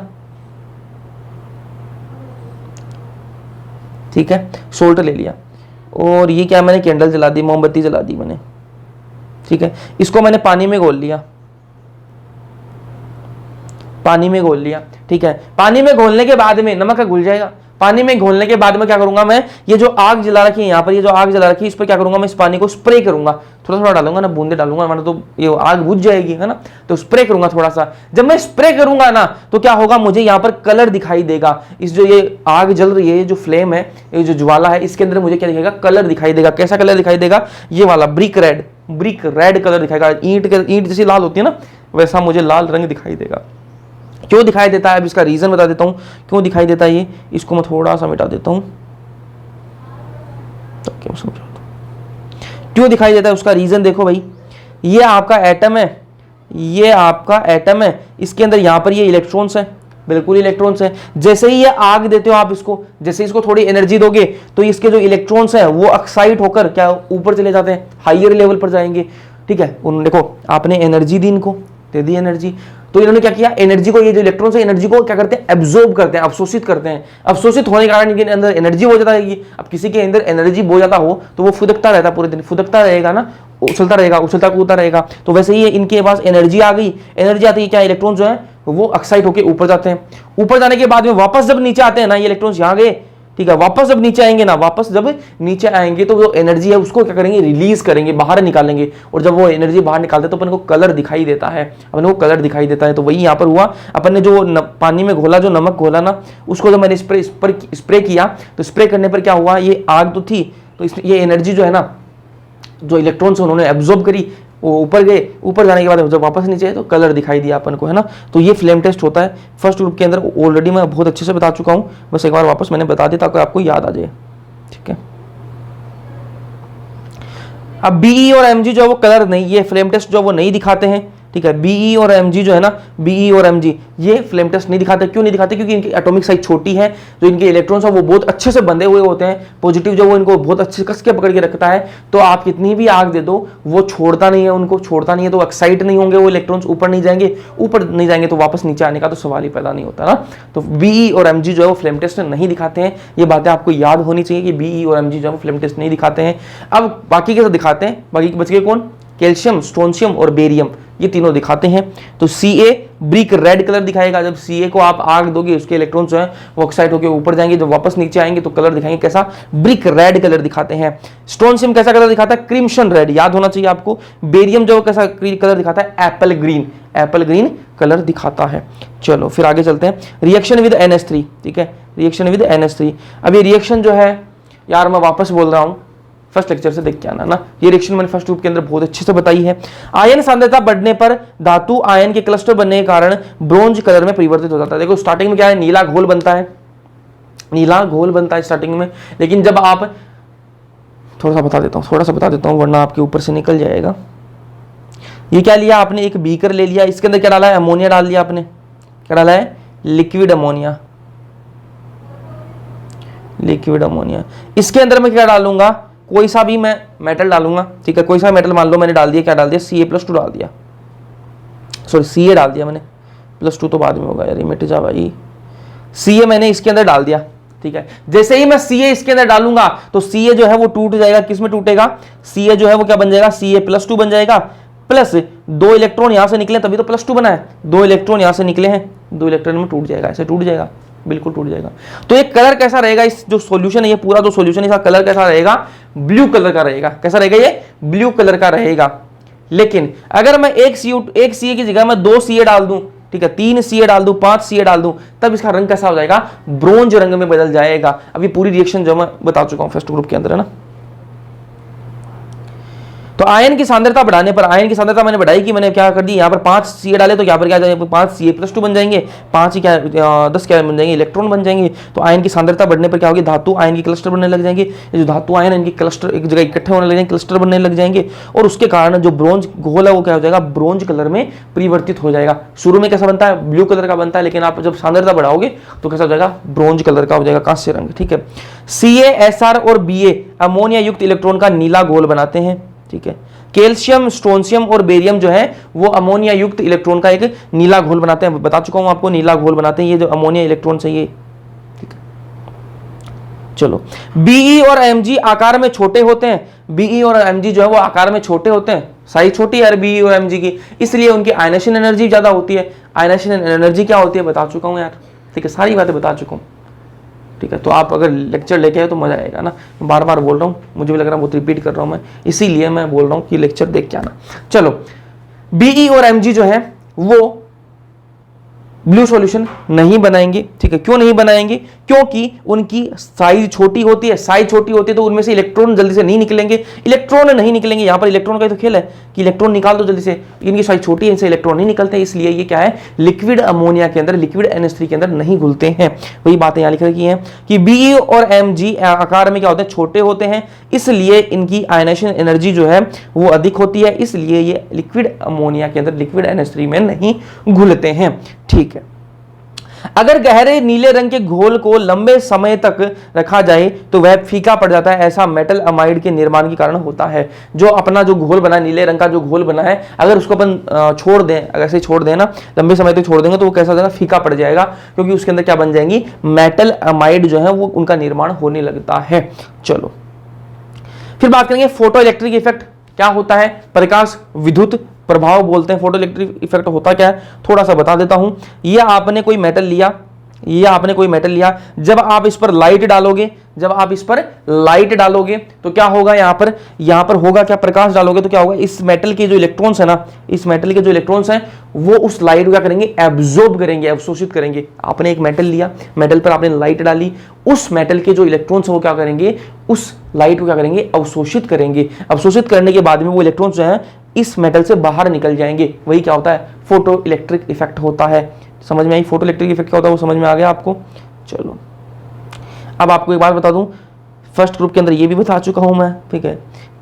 Speaker 1: ठीक है, सोल्ट ले लिया। और ये क्या, मैंने कैंडल जला दी, मोमबत्ती जला दी मैंने, ठीक है। इसको मैंने पानी में घोल लिया, पानी में घोल लिया, ठीक है। पानी में घोलने के बाद में नमक घुल जाएगा। पानी में घोलने के बाद में क्या करूंगा मैं, ये जो आग जला रखी है यहाँ पर, ये जो आग जला रखी है, इस पर क्या करूंगा मैं, इस पानी को स्प्रे करूंगा, थोड़ा थोड़ा डालूंगा ना, बूंदे डालूंगा, वरना तो ये आग बुझ जाएगी, है ना। तो स्प्रे करूंगा थोड़ा सा। जब मैं स्प्रे करूंगा ना तो क्या होगा, मुझे यहाँ पर कलर दिखाई देगा। इस जो ये आग जल रही है, ये जो फ्लेम है, ये जो ज्वाला है, इसके अंदर मुझे क्या दिखाएगा, कलर दिखाई देगा। कैसा कलर दिखाई देगा, ये वाला ब्रिक रेड कलर दिखाएगा। ईंट जैसी लाल होती है ना, वैसा मुझे लाल रंग दिखाई देगा। क्यों दिखाई देता है, अब इसका रीजन बता देता हूं क्यों दिखाई देता है ये। इसको मैं थोड़ा सा मिटा देता हूं, तो क्यों समझाता हूं क्यों दिखाई देता है, उसका रीजन देखो भाई। ये आपका एटम है, ये आपका एटम है, इसके अंदर यहां पर ये इलेक्ट्रॉन्स है, बिल्कुल इलेक्ट्रॉन्स है। जैसे ही ये आग देते हो आप इसको, जैसे इसको थोड़ी एनर्जी दोगे तो इसके जो इलेक्ट्रॉन्स है वो एक्साइट होकर क्या ऊपर चले जाते हैं, हाइयर लेवल पर जाएंगे, ठीक है। उन देखो आपने एनर्जी दी, इनको दे दी एनर्जी, तो इन्होंने क्या किया, एनर्जी को, ये जो इलेक्ट्रॉन्स है एनर्जी को क्या करते हैं, एब्जॉर्ब करते हैं, अवशोषित करते हैं। अवशोषित होने के कारण इनके अंदर एनर्जी हो जाता है। अब किसी के अंदर एनर्जी हो जाता हो तो वो फुदकता रहता है, पूरे दिन फुदकता रहेगा ना, उछलता रहेगा, उछलता कूदता रहेगा। तो वैसे ही इनके पास एनर्जी आ गई, एनर्जी आती है, क्या इलेक्ट्रॉन जो है वो एक्साइट होकर ऊपर जाते हैं। ऊपर जाने के बाद में वापस जब नीचे आते हैं ना, ये इलेक्ट्रॉन्स यहाँ गए, ठीक है, वापस जब नीचे आएंगे ना, वापस जब नीचे आएंगे तो जो एनर्जी है उसको क्या करेंगे, रिलीज करेंगे, बाहर निकालेंगे। और जब वो एनर्जी बाहर निकालते तो अपन को कलर दिखाई देता है, अपन को कलर दिखाई देता है। तो वही यहाँ पर हुआ, अपन ने जो पानी में घोला, जो नमक घोला ना, उसको जब मैंने स्प्रे किया, तो स्प्रे करने पर क्या हुआ, ये आग तो थी, तो ये एनर्जी जो है ना, जो इलेक्ट्रॉन्स उन्होंने एब्जॉर्ब करी, वो ऊपर गए, ऊपर जाने के बाद जब वापस नीचे आए तो कलर दिखाई दिया अपन को, है ना। तो ये फ्लेम टेस्ट होता है फर्स्ट ग्रुप के अंदर, ऑलरेडी मैं बहुत अच्छे से बता चुका हूं, बस एक बार वापस मैंने बता दिया ताकि आपको याद आ जाए, ठीक है। अब बीई और एमजी जो है वो कलर नहीं, ये फ्लेम टेस्ट जो वो नहीं दिखाते हैं, ठीक है। बीई और एमजी जो है ना, बीई और एमजी ये फ्लेम टेस्ट नहीं दिखाते। क्यों नहीं दिखाते, क्योंकि इनकी एटॉमिक साइज छोटी है, जो इनके इलेक्ट्रॉन्स है वो बहुत अच्छे से बंधे हुए होते हैं। पॉजिटिव जो वो इनको बहुत अच्छे से कस के पकड़ के रखता है, तो आप कितनी भी आग दे दो वो छोड़ता नहीं है, उनको छोड़ता नहीं है, तो एक्साइट नहीं होंगे वो इलेक्ट्रॉन्स, ऊपर नहीं जाएंगे, ऊपर नहीं जाएंगे तो वापस नीचे आने का तो सवाल ही पैदा नहीं होता ना। तो बीई और एमजी जो है वो फ्लेम टेस्ट नहीं दिखाते हैं। ये बातें आपको याद होनी चाहिए कि बीई और एमजी जो है वो फ्लेम टेस्ट नहीं दिखाते हैं। अब बाकी के दिखाते हैं, बाकी बच गए कौन, कैल्शियम, स्ट्रोंशियम और बेरियम, ये तीनों दिखाते हैं। तो Ca ब्रिक रेड कलर दिखाएगा। जब Ca को आप आग दोगे, उसके इलेक्ट्रॉन्स जो हैं वो ऑक्साइड होकर ऊपर जाएंगे, जब वापस नीचे आएंगे तो कलर दिखाएंगे कैसा, ब्रिक रेड कलर दिखाते हैं। स्ट्रोंशियम कैसा कलर दिखाता है, क्रिम्सन रेड, याद होना चाहिए आपको। बेरियम जो कैसा कलर दिखाता है, एप्पल ग्रीन कलर दिखाता है। चलो फिर आगे चलते हैं, रिएक्शन विद NH3, ठीक है, रिएक्शन विद NH3। अब ये रिएक्शन जो है यार, मैं वापस बोल रहा हूं, फर्स्ट लेक्चर से देख के आना ना। ये रिएक्शन मैंने फर्स्ट ग्रुप के अंदर बहुत अच्छे से बताई है। आयन सांद्रता बढ़ने पर धातु आयन के क्लस्टर बनने के कारण ब्रोंज कलर में परिवर्तित हो जाता है। देखो स्टार्टिंग में क्या है, नीला घोल बनता है, नीला घोल बनता है स्टार्टिंग में, लेकिन जब आप, थोड़ा सा बता देता हूं वरना आपके ऊपर से निकल जाएगा। ये क्या लिया आपने, एक बीकर ले लिया, इसके अंदर क्या डाला है, अमोनिया डाल दिया आपने। क्या डाला है, लिक्विड अमोनिया। इसके अंदर मैं क्या डालूंगा, कोई सा भी मैं मेटल डालूंगा, ठीक है, कोई सा मेटल मान लो मैंने डाल दिया, क्या डाल दिया, Ca+2 डाल दिया, सॉरी Ca डाल दिया मैंने, +2 तो बाद में होगा यार, ये मिट जा भाई। Ca मैंने इसके अंदर डाल दिया, ठीक है। जैसे ही मैं Ca इसके अंदर डालूंगा तो Ca जो है वो टूट जाएगा। किस में टूटेगा, Ca जो है वो क्या बन जाएगा, Ca+2 बन जाएगा, प्लस 2 इलेक्ट्रॉन यहां से निकले तभी तो +2 बना है, 2 इलेक्ट्रॉन यहां से निकले हैं, 2 इलेक्ट्रॉन में टूट जाएगा, ऐसे टूट जाएगा, बिल्कुल टूट जाएगा। तो ये कलर कैसा रहेगा, इस जो सॉल्यूशन है, ये पूरा जो सॉल्यूशन है, इसका कलर कैसा रहेगा, ब्लू कलर का रहेगा। कैसा रहेगा, ये ब्लू कलर का रहेगा। लेकिन अगर मैं एक Ca की जगह मैं 2 Ca डाल दूं, ठीक है, 3 Ca डाल दूं, 5 Ca डाल दूं, तब इसका रंग कैसा हो जाएगा, ब्रोंज रंग में बदल जाएगा। अब ये पूरी रिएक्शन जो मैं बता चुका हूं फर्स्ट ग्रुप के अंदर, है ना। तो आयन की सांद्रता बढ़ाने पर, आयन की सांद्रता मैंने बढ़ाई कि मैंने क्या कर दी, यहाँ पर 5 Ca डाले तो यहाँ पर क्या जाएगा, 5 Ca+2 बन जाएंगे, 5 ही क्या 10 क्या बन जाएंगे, इलेक्ट्रॉन बन जाएंगे। तो आयन की सांद्रता बढ़ने पर क्या होगी, धातु आयन की क्लस्टर बनने लग जाएंगे, ये जो धातु आयन इनकी क्लस्टर एक जगह इकट्ठे होने लग जाएंगे, क्लस्टर बनने लग जाएंगे, और उसके कारण जो ब्रोंज घोल है वो क्या हो जाएगा, ब्रोंज कलर में परिवर्तित हो जाएगा। शुरू में कैसा बनता है, ब्लू कलर का बनता है, लेकिन आप जब सांद्रता बढ़ाओगे तो कैसा हो जाएगा, ब्रोंज कलर का हो जाएगा, कांस्य रंग। ठीक है। CaSr और Ba अमोनिया युक्त इलेक्ट्रॉन का नीला घोल बनाते हैं। ठीक है। कैल्शियम, स्ट्रोंशियम और बेरियम जो है वो अमोनिया युक्त इलेक्ट्रॉन का एक नीला घोल बनाते हैं, बता चुका हूं आपको, नीला घोल बनाते हैं ये जो अमोनिया इलेक्ट्रॉन है ये। ठीक है। चलो, Be और Mg आकार में छोटे होते हैं, Be और Mg जो है वो आकार में छोटे होते हैं, साइज छोटी है Be और Mg की, इसलिए उनकी आयनेशन एनर्जी ज्यादा होती है। आयनेशन एनर्जी क्या होती है बता चुका हूं यार। ठीक है, सारी बातें बता चुका हूं। ठीक है, तो आप अगर लेक्चर लेके आए तो मजा आएगा ना, बार बार बोल रहा हूँ, मुझे भी लग रहा है बहुत रिपीट कर रहा हूँ मैं, इसीलिए मैं बोल रहा हूँ कि लेक्चर देख के आना। चलो, Be और Mg जो है वो ब्लू सॉल्यूशन नहीं बनाएंगे। ठीक है, क्यों नहीं बनाएंगे, क्योंकि उनकी साइज छोटी होती है, साइज छोटी होती है तो उनमें से इलेक्ट्रॉन जल्दी से नहीं निकलेंगे, इलेक्ट्रॉन नहीं निकलेंगे। यहाँ पर इलेक्ट्रॉन का तो खेल है कि इलेक्ट्रॉन निकाल दो जल्दी से, इनकी साइज छोटी है, इनसे इलेक्ट्रॉन नहीं निकलते हैं, इसलिए ये क्या है, लिक्विड अमोनिया के अंदर, लिक्विड NH3 के अंदर नहीं घुलते हैं। वही बातें यहाँ लिख रखी हैं कि Be और Mg आकार में क्या होते हैं, छोटे होते हैं, इसलिए इनकी आयनेशन एनर्जी जो है वो अधिक होती है, इसलिए ये लिक्विड अमोनिया के अंदर, लिक्विड NH3 में नहीं घुलते हैं। ठीक है। अगर गहरे नीले रंग के घोल को लंबे समय तक रखा जाए तो वह फीका पड़ जाता है, ऐसा मेटल अमाइड के निर्माण के कारण होता है। जो अपना जो घोल बना, नीले रंग का जो घोल बना है, अगर उसको अपन छोड़ दें, अगर ऐसे छोड़ दें ना, लंबे समय तक छोड़ देंगे तो वो कैसा हो जाएगा, फीका पड़ जाएगा, क्योंकि उसके अंदर क्या बन जाएंगी, मेटल अमाइड जो है वो उनका निर्माण होने लगता है। चलो, फिर बात करेंगे फोटो इलेक्ट्रिक इफेक्ट क्या होता है, प्रकाश विद्युत प्रभाव बोलते हैं। फोटो इलेक्ट्रिक इफेक्ट होता क्या है थोड़ा सा बता देता हूं। ये आपने कोई मेटल लिया, जब आप इस पर लाइट डालोगे, तो क्या होगा, यहां पर होगा क्या, प्रकाश डालोगे तो क्या होगा, इस मेटल के जो इलेक्ट्रॉन्स है ना, इस मेटल के जो इलेक्ट्रॉन्स हैं वो उस लाइट को क्या करेंगे, एब्जॉर्ब करेंगे, अवशोषित करेंगे। आपने एक मेटल लिया, मेटल पर आपने लाइट डाली, उस मेटल के जो इलेक्ट्रॉन्स वो क्या करेंगे, उस लाइट को क्या करेंगे, अवशोषित करेंगे। अवशोषित करने के बाद में वो इलेक्ट्रॉन्स जो है इस मेटल से बाहर निकल जाएंगे, वही क्या होता है, फोटो इलेक्ट्रिक इफेक्ट होता है। समझ में आई, फोटो इलेक्ट्रिक इफेक्ट क्या होता है वो समझ में आ गया आपको। चलो, अब आपको एक बात बता दूं, फर्स्ट ग्रुप के अंदर ये भी बता चुका हूं मैं। ठीक है,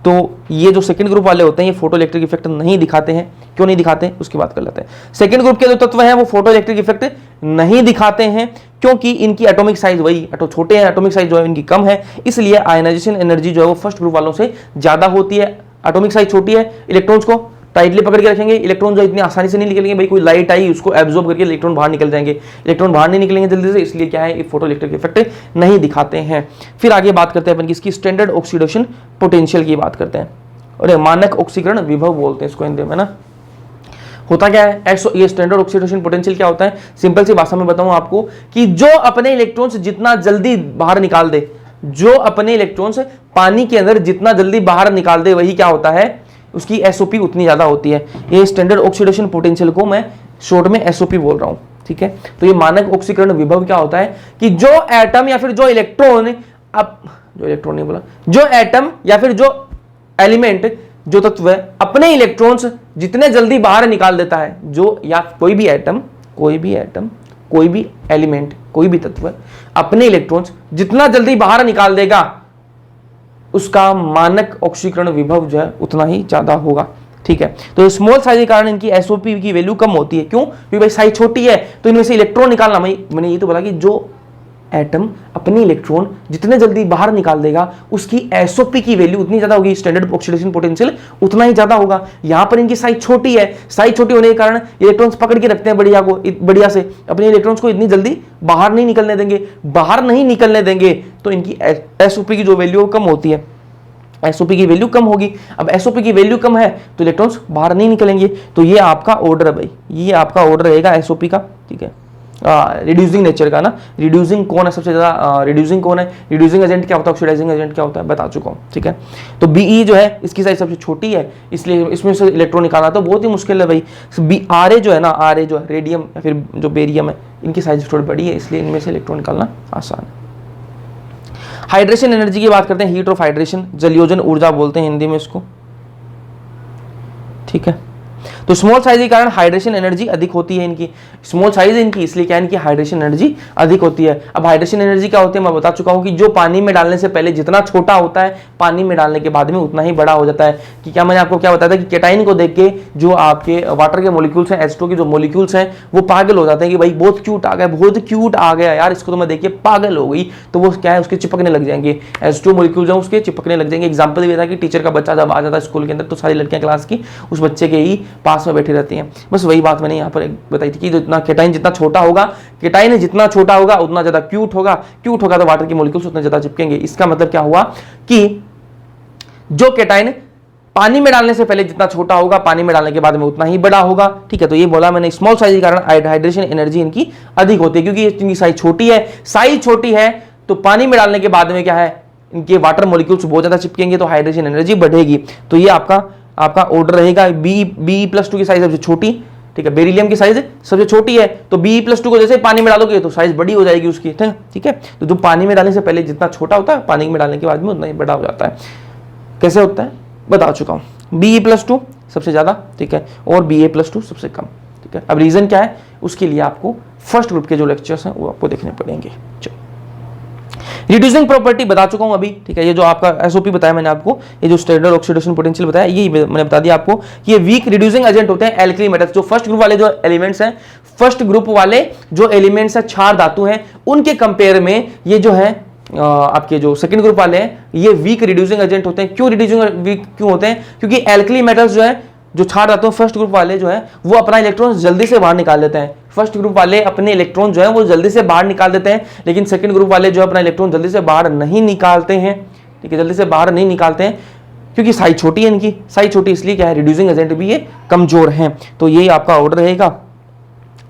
Speaker 1: तो ये जो सेकंड ग्रुप वाले होते हैं ये फोटो इलेक्ट्रिक इफेक्ट नहीं दिखाते हैं, क्यों नहीं दिखाते हैं उसकी बात कर लेते हैं। सेकंड ग्रुप के जो तत्व हैं वो फोटो इलेक्ट्रिक इफेक्ट नहीं दिखाते हैं, क्योंकि इनकी एटॉमिक साइज वही छोटे हैं, एटॉमिक साइज जो है इनकी कम है, इसलिए आयनाइजेशन एनर्जी जो है वो फर्स्ट ग्रुप वालों से ज्यादा होती है। एटॉमिक साइज छोटी है, इलेक्ट्रॉन्स को टाइटली पकड़ के रखेंगे, इलेक्ट्रॉन जो इतनी आसानी से नहीं निकलेंगे, भाई कोई लाइट आई उसको एब्जॉर्ब करके इलेक्ट्रॉन बाहर निकल जाएंगे, इलेक्ट्रॉन बाहर नहीं निकलेंगे जल्दी से, इसलिए क्या है, फोटो इलेक्ट्रिक इफेक्ट नहीं दिखाते हैं। फिर आगे बात करते हैं अपन किसकी, स्टैंडर्ड ऑक्सीडेशन पोटेंशियल की बात करते हैं, और मानक ऑक्सीकरण विभव बोलते हैं इसको हिंदी में ना। होता क्या है, ये स्टैंडर्ड ऑक्सीडेशन पोटेंशियल क्या होता है, सिंपल सी भाषा में बताऊं आपको कि जो अपने इलेक्ट्रॉन्स जितना जल्दी बाहर निकाल दे, जो अपने इलेक्ट्रॉन्स पानी के अंदर जितना जल्दी बाहर निकाल दे, वही क्या होता है, उसकी एसओपी उतनी ज्यादा होती है। ये स्टैंडर्ड ऑक्सीडेशन पोटेंशियल को मैं शॉर्ट में एसओपी बोल रहा हूं। ठीक है, तो ये मानक ऑक्सीकरण विभव क्या होता है कि जो एटम या फिर जो इलेक्ट्रॉन, अब जो इलेक्ट्रॉन नहीं बोला, जो एटम या फिर जो एलिमेंट, जो तत्व अपने इलेक्ट्रॉन्स जितने जल्दी बाहर निकाल देता है, जो या कोई भी एटम, कोई भी एलिमेंट, कोई भी तत्व अपने इलेक्ट्रॉन्स जितना जल्दी बाहर निकाल देगा, उसका मानक ऑक्सीकरण विभव जो है उतना ही ज्यादा होगा। ठीक है, तो स्मॉल साइज के कारण इनकी एसओपी की वैल्यू कम होती है। क्यों? क्योंकि भाई साइज छोटी है, तो इनमें से इलेक्ट्रॉन निकालना, मैंने ये तो बोला कि जो एटम अपने इलेक्ट्रॉन जितने जल्दी बाहर निकाल देगा, उसकी एसओपी की वैल्यू उतनी ज्यादा होगी, स्टैंडर्ड ऑक्सीडेशन पोटेंशियल उतना ही ज्यादा होगा। यहां पर इनकी साइज छोटी है, साइज छोटी होने के कारण इलेक्ट्रॉन्स पकड़ के रखते हैं बढ़िया से, अपने इलेक्ट्रॉन्स को इतनी जल्दी बाहर नहीं निकलने देंगे, तो इनकी एसओपी की जो वैल्यू कम होती है, एसओपी की वैल्यू कम होगी। अब एसओपी की वैल्यू कम है तो इलेक्ट्रॉन्स बाहर नहीं निकलेंगे। तो ये आपका ऑर्डर है भाई, ये आपका ऑर्डर रहेगा एसओपी का। ठीक है, रिड्यूसिंग नेचर का ना, रिड्यूसिंग कौन है सबसे ज्यादा, रिड्यूसिंग कौन है, रिड्यूसिंग एजेंट क्या होता है, ऑक्सीडाइजिंग एजेंट क्या होता है, बता चुका हूं। ठीक है, तो बीई जो है इसकी साइज सबसे छोटी है, इसलिए इसमें से इलेक्ट्रॉन निकालना तो बहुत ही मुश्किल है भाई। आरए जो है ना, आरए जो है रेडियम या फिर जो बेरियम है, इनकी साइज थोड़ी बड़ी है, इसलिए इनमें से इलेक्ट्रॉन निकालना आसान है। हाइड्रेशन एनर्जी की बात करते हैं, हीट ऑफ हाइड्रेशन, जलयोजन ऊर्जा बोलते हैं हिंदी में इसको। ठीक है। तो स्मॉल साइज के कारण हाइड्रेशन एनर्जी अधिक होती है इनकी, स्मॉल साइज इनकी, इसलिए क्या इनकी हाइड्रेशन एनर्जी अधिक होती है। अब हाइड्रेशन एनर्जी क्या होती है मैं बता चुका हूं कि जो पानी में डालने से पहले जितना छोटा होता है पानी में डालने के बाद में उतना ही बड़ा हो जाता है। कि क्या मैंने आपको क्या बताया था कि केटाइन को देख के जो आपके वाटर के मॉलिक्यूल्स हैं, H2 के जो मॉलिक्यूल्स हैं वो पागल हो जाते हैं कि भाई बहुत क्यूट आ गया, बहुत क्यूट आ गया यार, इसको तो मैं देख के पागल हो गई, तो वो क्या है उसके चिपकने लग जाएंगे, H2 मॉलिक्यूल्स हैं उसके चिपकने लग जाएंगे। एग्जांपल ये था कि टीचर का बच्चा जब आ जाता है स्कूल के अंदर तो सारी लड़कियां क्लास की उस बच्चे के ही पास में बैठी रहती हैं। बस वही बात मैंने यहाँ पर बताई थी कि जितना केटाइन जितना छोटा होगा, केटाइन जितना छोटा होगा उतना ज्यादा क्यूट होगा, क्यूट होगा तो वाटर के मॉलिक्यूल्स उतने ज्यादा चिपकेंगे। इसका मतलब क्या हुआ कि जो केटाइन पानी में डालने से पहले जितना छोटा होगा पानी में डालने के बाद में उतना ही बड़ा होगा। ठीक है, तो ये बोला मैंने स्मॉल साइज के कारण हाइड्रेशन एनर्जी इनकी अधिक होती है, क्योंकि इनकी साइज छोटी है, साइज छोटी है तो पानी में डालने के बाद में क्या है इनके वाटर मॉलिक्यूल्स बहुत ज्यादा चिपकेंगे तो हाइड्रेशन एनर्जी बढ़ेगी। तो ये आपका ऑर्डर रहेगा। Be+2 की साइज सबसे छोटी, ठीक है, बेरिलियम की साइज सबसे छोटी है तो Be+2 को जैसे पानी में डालोगे तो साइज बड़ी हो जाएगी उसकी, ठीक है। तो जो पानी में डालने से पहले जितना छोटा होता है पानी में डालने के बाद में उतना ही बड़ा हो जाता है। कैसे होता है बता चुका हूं। Be+2 सबसे ज्यादा, ठीक है, और Ba+2 सबसे कम, ठीक है। अब रीजन क्या है उसके लिए आपको फर्स्ट ग्रुप के जो लेक्चर्स हैं वो आपको देखने पड़ेंगे। चलो, रिड्यूसिंग प्रॉपर्टी बता चुका हूं अभी, ठीक है। ये जो आपका एसओपी बताया मैंने आपको, ये जो स्टैंडर्ड ऑक्सीडेशन पोटेंशियल बताया ये मैंने बता दिया आपको कि ये वीक रिड्यूसिंग एजेंट होते हैं एल्कली मेटल्स। जो फर्स्ट ग्रुप वाले जो एलिमेंट्स हैं, फर्स्ट ग्रुप वाले जो एलिमेंट्स हैं क्षार धातु हैं उनके कंपेयर में ये जो है आपके जो सेकंड ग्रुप वाले हैं ये वीक रिड्यूसिंग एजेंट होते हैं। क्यों रिड्यूसिंग वीक क्यों होते हैं? क्योंकि एल्कली मेटल्स जो है जो क्षार धातु फर्स्ट ग्रुप वाले जो है वो अपना इलेक्ट्रॉन जल्दी से बाहर निकाल देते हैं। फर्स्ट ग्रुप वाले अपने इलेक्ट्रॉन जो है वो जल्दी से बाहर निकाल देते हैं, लेकिन सेकंड ग्रुप वाले जो अपना इलेक्ट्रॉन जल्दी से बाहर नहीं निकालते हैं, ठीक है, जल्दी से बाहर नहीं निकालते हैं क्योंकि साइज छोटी है इनकी, साइज छोटी इसलिए क्या है रिड्यूसिंग एजेंट भी ये कमजोर है। तो ये आपका ऑर्डर रहेगा।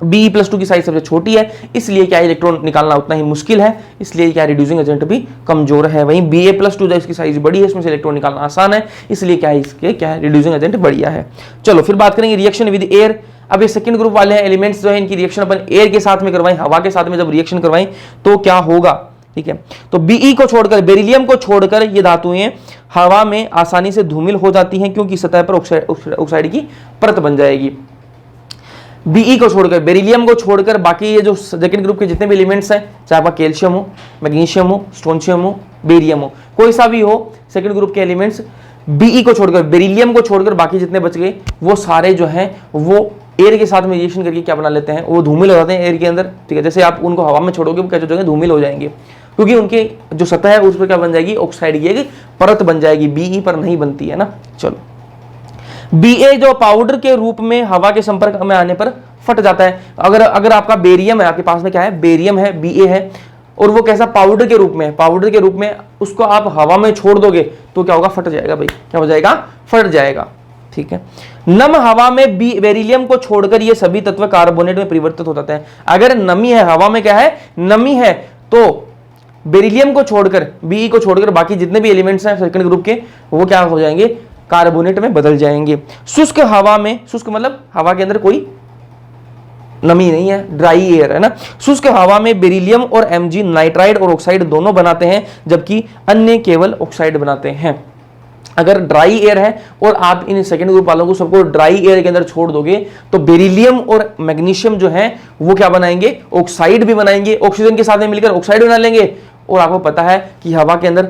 Speaker 1: Be+2 की साइज सबसे छोटी है इसलिए क्या इलेक्ट्रॉन निकालना उतना ही मुश्किल है, इसलिए क्या रिड्यूसिंग एजेंट भी कमजोर है। वहीं Ba+2 जो इसकी साइज बड़ी है इसमें से इलेक्ट्रॉन निकालना आसान है इसलिए क्या है इसके क्या है रिड्यूसिंग एजेंट बढ़िया है। चलो फिर बात करेंगे रिएक्शन विद एयर। अब ये सेकंड ग्रुप वाले हैं एलिमेंट्स जो है इनकी रिएक्शन अपन एयर के साथ में करवाएं, हवा के साथ में जब रिएक्शन करवाएं तो क्या होगा, ठीक है। तो Be को छोड़कर बेरिलियम को छोड़कर ये धातुएं हवा में आसानी से धूमिल हो जाती हैं क्योंकि सतह पर ऑक्साइड की परत बन जाएगी। Be को छोड़कर बेरिलियम को छोड़कर बाकी ये जो सेकंड ग्रुप के जितने भी एलिमेंट्स हैं चाहे आपका कैल्शियम हो, मैग्नीशियम हो, स्ट्रोंशियम हो, बेरियम हो, कोई सा भी हो सेकंड ग्रुप के एलिमेंट्स, Be को छोड़कर बेरिलियम को छोड़कर बाकी जितने बच गए वो सारे जो हैं वो एयर के साथ में रिएक्शन करके क्या बना लेते हैं वो धूमिल हो जाते हैं एयर के अंदर, ठीक है। जैसे आप उनको हवा में छोड़ोगे वो कैसे हो जाएंगे धूमिल हो जाएंगे क्योंकि उनके जो सतह है उस पर क्या बन जाएगी ऑक्साइड की एक परत बन जाएगी, Be पर नहीं बनती है ना। चलो Ba जो पाउडर के रूप में हवा के संपर्क में आने पर फट जाता है। अगर आपका बेरियम है, आपके पास में क्या है बेरियम है, Ba है और वो कैसा पाउडर के रूप में, पाउडर के रूप में उसको आप हवा में छोड़ दोगे तो क्या होगा फट जाएगा भाई, क्या हो जाएगा फट जाएगा, ठीक है। नम हवा में बेरिलियम को छोड़कर ये सभी तत्व कार्बोनेट में परिवर्तित हो जाते हैं। अगर नमी है हवा में क्या है नमी है तो बेरिलियम को छोड़कर Be को छोड़कर बाकी जितने भी एलिमेंट्स हैं सेकंड ग्रुप के वो क्या हो जाएंगे कार्बोनेट में बदल जाएंगे। शुष्क हवा में, शुष्क मतलब हवा के अंदर कोई नमी नहीं है, ड्राई एयर है ना, शुष्क हवा में बेरिलियम और Mg नाइट्राइड और ऑक्साइड दोनों बनाते हैं जबकि अन्य केवल ऑक्साइड बनाते हैं। अगर ड्राई एयर है और आप इन सेकंड ग्रुप वालों को सबको ड्राई एयर के अंदर छोड़ दोगे तो बेरिलियम और मैग्नीशियम जो है वो क्या बनाएंगे ऑक्साइड भी बनाएंगे, ऑक्सीजन के साथ में मिलकर ऑक्साइड बना लेंगे। और आपको पता है कि हवा के अंदर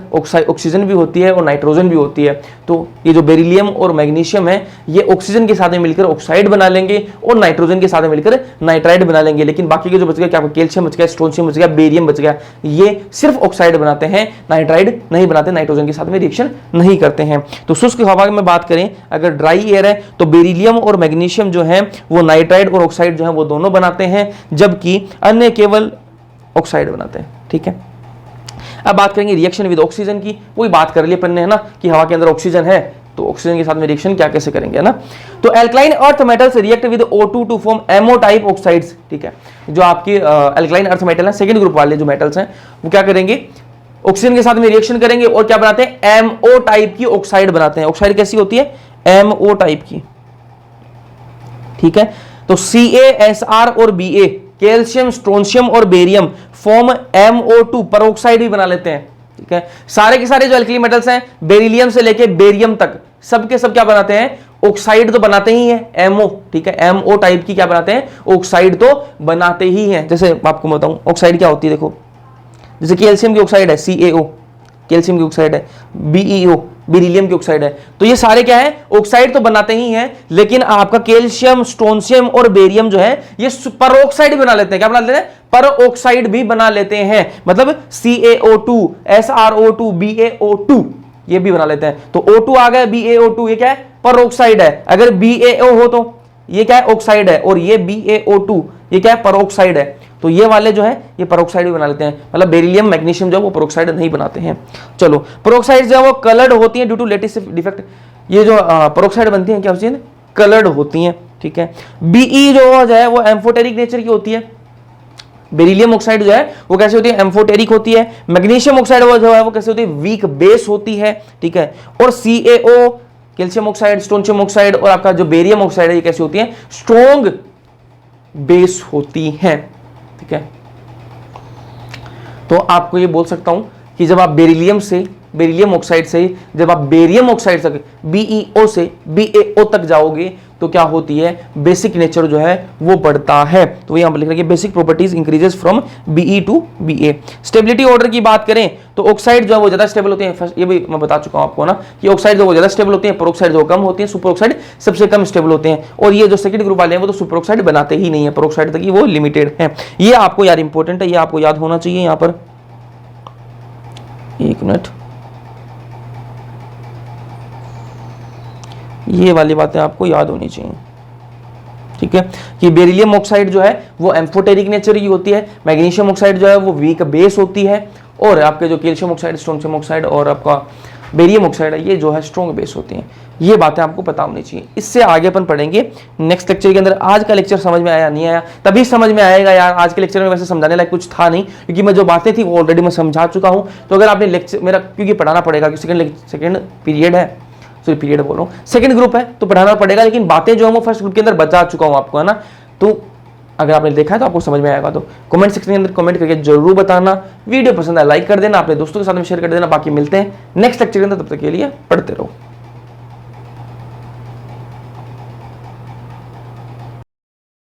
Speaker 1: ऑक्सीजन भी होती है और नाइट्रोजन भी होती है, तो ये जो बेरिलियम और मैग्नीशियम है ये ऑक्सीजन के साथ में मिलकर ऑक्साइड बना लेंगे और नाइट्रोजन के साथ में मिलकर नाइट्राइड बना लेंगे। लेकिन बाकी के जो बच गया क्या कैल्शियम बच गया, स्ट्रोंशियम बच गया, बेरियम बच गया, ये सिर्फ ऑक्साइड बनाते हैं, नाइट्राइड नहीं बनाते, नाइट्रोजन के साथ में रिएक्शन नहीं करते हैं। तो शुष्क हवा में बात करें अगर ड्राई एयर है तो बेरिलियम और मैग्नीशियम जो है वो नाइट्राइड और ऑक्साइड जो है वो दोनों बनाते हैं जबकि अन्य केवल ऑक्साइड बनाते हैं, ठीक है। अब बात करेंगे रिएक्शन विद ऑक्सीजन की, वही बात कर ली अपन ने है ना कि हवा के अंदर ऑक्सीजन है तो ऑक्सीजन के साथ में रिएक्शन क्या कैसे करेंगे है ना। तो alkaline earth metals react with O2 to form MO type oxides, ठीक है। जो आपके एल्कलाइन अर्थ मेटल है सेकंड ग्रुप वाले जो मेटल्स हैं वो क्या करेंगे ऑक्सीजन के साथ में रिएक्शन करेंगे और क्या बनाते हैं MO टाइप की ऑक्साइड बनाते हैं। ऑक्साइड कैसी होती है MO टाइप की, ठीक है। तो CaSr और Ba कैल्शियम, स्ट्रोंशियम और बेरियम फॉर्म MO2 पेरोक्साइड भी बना लेते हैं, ठीक है। सारे के सारे जो एल्कली मेटल्स हैं बेरिलियम से लेके बेरियम तक सब के सब क्या बनाते हैं ऑक्साइड तो बनाते ही हैं, एमओ, ठीक है, एमओ टाइप की क्या बनाते हैं, ऑक्साइड तो बनाते ही हैं। जैसे आपको बताऊं ऑक्साइड क्या होती है, देखो जैसे कैल्शियम की ऑक्साइड है CaO, कैल्शियम की ऑक्साइड है, BeO, बेरिलियम की ऑक्साइड है। तो ये सारे क्या है, ऑक्साइड तो बनाते ही हैं, लेकिन आपका कैल्शियम, स्ट्रोंशियम और बेरियम जो है ये परोक्साइड भी बना लेते हैं। क्या बना लेते हैं, परोक्साइड भी बना लेते हैं। मतलब CaO2, SrO2, BaO2 ये भी बना लेते हैं। तो O2 आ गया, BaO2 ये क्या है, परोक्साइड है। अगर BaO हो तो ये क्या है, ऑक्साइड है, और ये BaO2 ये क्या है, परोक्साइड है। तो ये वाले जो है ये परोक्साइड भी बना लेते हैं। मतलब बेरिलियम, मैग्नीशियम जो वो परोक्साइड नहीं बनाते हैं। चलो, परोक्साइड जो है वो कलर्ड होती है ड्यू टू लेटिस डिफेक्ट। ये जो परोक्साइड बनती है क्या होती है, कलर्ड होती हैं, ठीक है। Be जो है वो एम्फोटेरिक नेचर की होती है। बेरिलियम ऑक्साइड जो है वो कैसे होती है, एम्फोटेरिक होती है। मैग्नीशियम ऑक्साइड वो जो है वो कैसे होती है, वीक बेस होती है, ठीक है। और CaO, calcium oxide, strontium oxide और आपका जो बेरियम ऑक्साइड है ये कैसी होती है, स्ट्रॉन्ग बेस होती है, ठीक है। तो आपको ये बोल सकता हूं कि जब आप बेरिलियम ऑक्साइड से जब आप बेरियम ऑक्साइड तक BeO से BaO तक जाओगे तो क्या होती है, बेसिक नेचर जो है वो बढ़ता है। तो यहां पर लिख रहा है basic properties increases from Be to Ba। Stability order की बात करें तो ऑक्साइड जो है वो ज्यादा स्टेबल होते हैं। ये भी मैं बता चुका हूं आपको ना कि ऑक्साइड जो वो ज्यादा स्टेबल होते हैं, पेरोक्साइड जो कम होती है, सुपर ऑक्साइड सबसे कम स्टेबल होते हैं। और ये जो सेकंड ग्रुप वाले हैं वो तो सुपर ऑक्साइड बनाते ही नहीं है, पेरोक्साइड तक ही वो लिमिटेड है। ये आपको यार इंपॉर्टेंट है, ये आपको याद होना चाहिए। यहां पर एक मिनट, ये वाली बातें आपको याद होनी चाहिए, ठीक है। कि बेरिलियम ऑक्साइड जो है वो एम्फोटेरिक नेचर की होती है, मैग्नीशियम ऑक्साइड जो है वो वीक बेस होती है, और आपके जो कैल्शियम ऑक्साइड, स्ट्रोंशियम ऑक्साइड और आपका बेरियम ऑक्साइड है ये जो है स्ट्रॉन्ग बेस होती हैं। ये बातें आपको पता होनी चाहिए। इससे आगे अपन पढ़ेंगे नेक्स्ट लेक्चर के अंदर। आज का लेक्चर समझ में आया नहीं आया, तभी समझ में आएगा यार। आज के लेक्चर में वैसे समझाने लायक कुछ था नहीं, क्योंकि मैं जो बातें थी वो ऑलरेडी मैं समझा चुका हूं। तो अगर आपने लेक्चर मेरा, क्योंकि पढ़ाना पड़ेगा, क्योंकि सेकंड पीरियड है, सॉरी पीरियड बोल रहा हूँ, सेकंड ग्रुप है तो पढ़ाना पड़ेगा, लेकिन बातें जो है वो फर्स्ट ग्रुप के अंदर बता चुका हूं आपको, है ना। तो अगर आपने देखा है तो आपको समझ में आएगा। तो कमेंट सेक्शन के अंदर कमेंट करके जरूर बताना। वीडियो पसंद है लाइक कर देना, अपने दोस्तों के साथ में शेयर कर देना। बाकी मिलते हैं नेक्स्ट लेक्चर के अंदर, तब तक के लिए पढ़ते रहो।